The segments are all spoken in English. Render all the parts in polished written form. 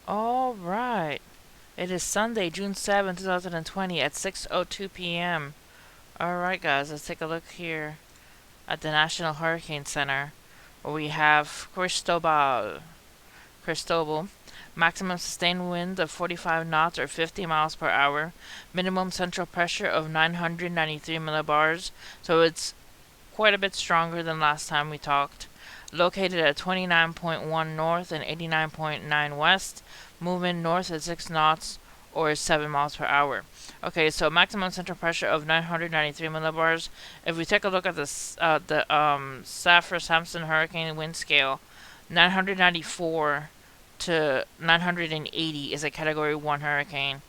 All right. It is Sunday, June 7th, 2020 at 6:02 p.m. All right, guys, let's take a look here at the National Hurricane Center where we have Cristobal, maximum sustained wind of 45 knots or 50 miles per hour, minimum central pressure of 993 millibars, so it's quite a bit stronger than last time we talked. Located at 29.1 north and 89.9 west, moving north at 6 knots or 7 miles per hour. Okay, so maximum central pressure of 993 millibars. If we take a look at the Saffir-Simpson hurricane wind scale, 994 to 980 is a Category 1 hurricane,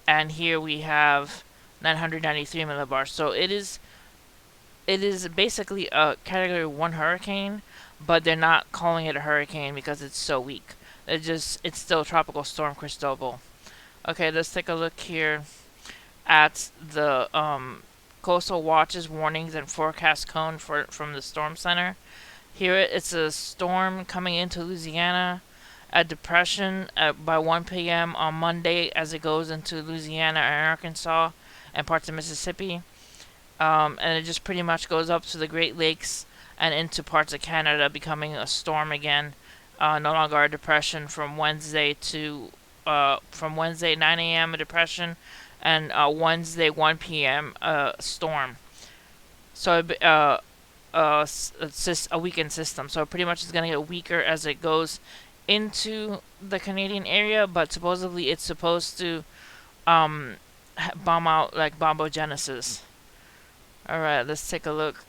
and here we have 993 millibars. So it is basically a Category 1 hurricane, but they're not calling it a hurricane because it's so weak. It's still Tropical Storm Cristobal. Okay, let's take a look here at the coastal watches, warnings, and forecast cone from the Storm Center. Here it's a storm coming into Louisiana, a depression by 1 p.m. on Monday as it goes into Louisiana and Arkansas and parts of Mississippi. And it just pretty much goes up to the Great Lakes and into parts of Canada, becoming a storm again. No longer a depression from Wednesday 9 a.m. a depression, and Wednesday 1 p.m. a storm. So it's just a weakened system. So pretty much it's gonna get weaker as it goes into the Canadian area, but supposedly it's supposed to um, bomb out like bombogenesis. Alright, let's take a look.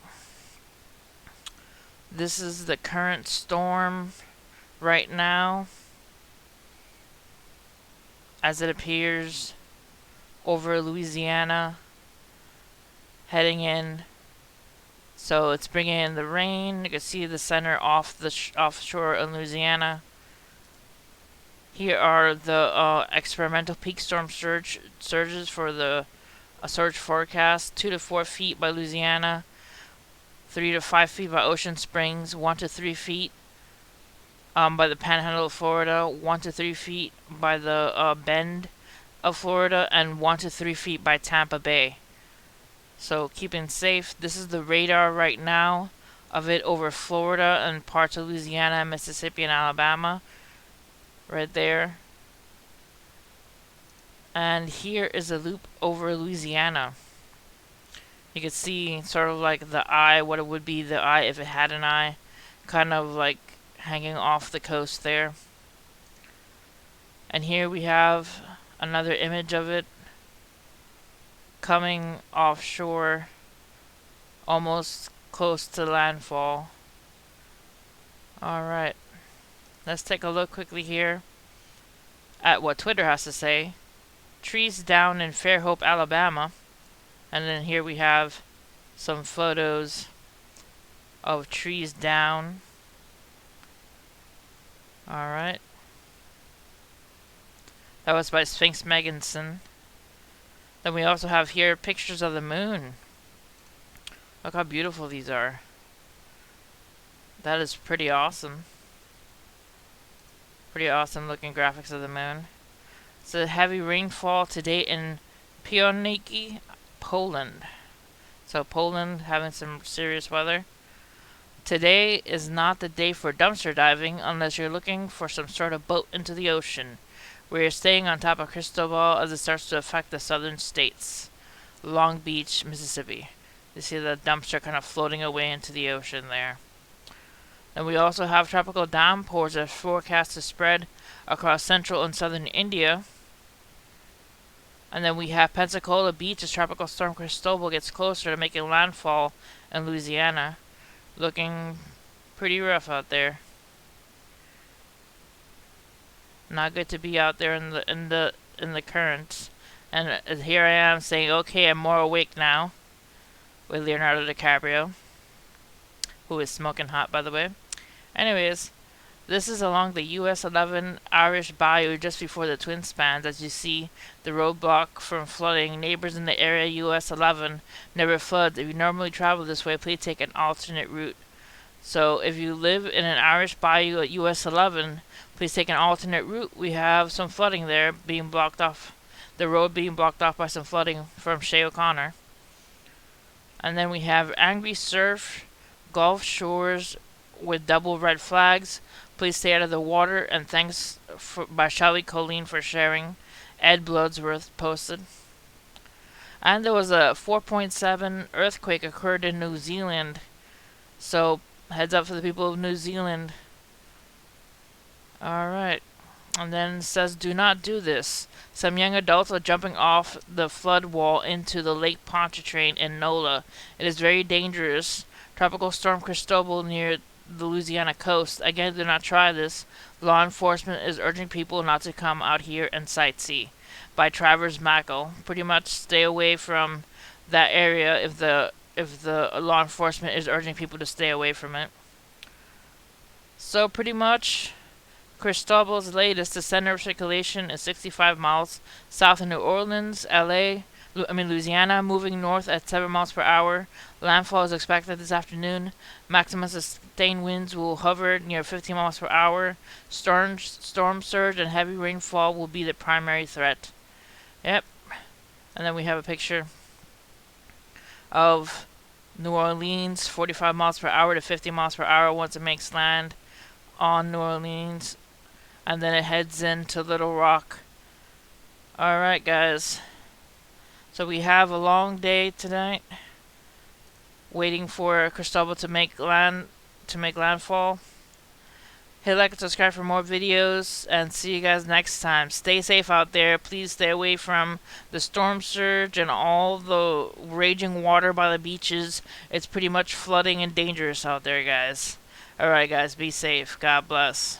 This is the current storm right now as it appears over Louisiana, heading in. So it's bringing in the rain. You can see the center off the offshore in Louisiana. Here are the experimental peak storm surges for the surge forecast: 2 to 4 feet by Louisiana, 3 to 5 feet by Ocean Springs, 1 to 3 feet by the Panhandle of Florida, 1 to 3 feet by the Bend of Florida, and 1 to 3 feet by Tampa Bay. So keeping safe. This is the radar right now of it over Florida and parts of Louisiana, Mississippi, and Alabama. Right there. And here is a loop over Louisiana. You can see sort of like the eye, what it would be the eye if it had an eye, kind of like hanging off the coast there. And here we have another image of it coming offshore, almost close to landfall. Alright, let's take a look quickly here at what Twitter has to say. Trees down in Fairhope, Alabama. And then here we have some photos of trees down. Alright. That was by Sphinx Meganson. Then we also have here pictures of the moon. Look how beautiful these are. That is pretty awesome. Pretty awesome looking graphics of the moon. It's a heavy rainfall today in Pioniki, Poland. So Poland having some serious weather. Today is not the day for dumpster diving unless you're looking for some sort of boat into the ocean. We are staying on top of Cristobal as it starts to affect the southern states. Long Beach, Mississippi. You see the dumpster kind of floating away into the ocean there. And we also have tropical downpours that are forecast to spread across central and southern India. And then we have Pensacola Beach as Tropical Storm Cristobal gets closer to making landfall in Louisiana. Looking pretty rough out there. Not good to be out there in the currents. And here I am saying, okay, I'm more awake now, with Leonardo DiCaprio, who is smoking hot, by the way. Anyways, this is along the US 11 Irish Bayou just before the Twin Spans. As you see, the roadblock from flooding. Neighbors in the area US 11 never floods. If you normally travel this way, please take an alternate route So if you live in an Irish bayou at US 11, please take an alternate route. We have some flooding there being blocked off, the road being blocked off by some flooding from Shay O'Connor. And then we have angry surf, Gulf shores with double red flags. Please stay out of the water, and thanks by Shelly Colleen for sharing. Ed Bloodsworth posted. And there was a 4.7 earthquake occurred in New Zealand. So heads up for the people of New Zealand. Alright. And then it says, do not do this. Some young adults are jumping off the flood wall into the Lake Pontchartrain in NOLA. It is very dangerous. Tropical storm Cristobal near the Louisiana coast. Again, do not try this. Law enforcement is urging people not to come out here and sightsee. By Travers Mackle. Pretty much stay away from that area if the law enforcement is urging people to stay away from it. So pretty much Cristobal's latest, the center of circulation is 65 miles south of New Orleans, Louisiana, moving north at 7 miles per hour. Landfall is expected this afternoon. Maximum sustained winds will hover near 15 miles per hour. Storm surge and heavy rainfall will be the primary threat. Yep. And then we have a picture of New Orleans, 45 miles per hour to 50 miles per hour once it makes land on New Orleans. And then it heads into Little Rock. Alright, guys. So we have a long day tonight, waiting for Cristobal to make landfall. Hit like and subscribe for more videos, and see you guys next time. Stay safe out there. Please stay away from the storm surge and all the raging water by the beaches. It's pretty much flooding and dangerous out there, guys. Alright, guys. Be safe. God bless.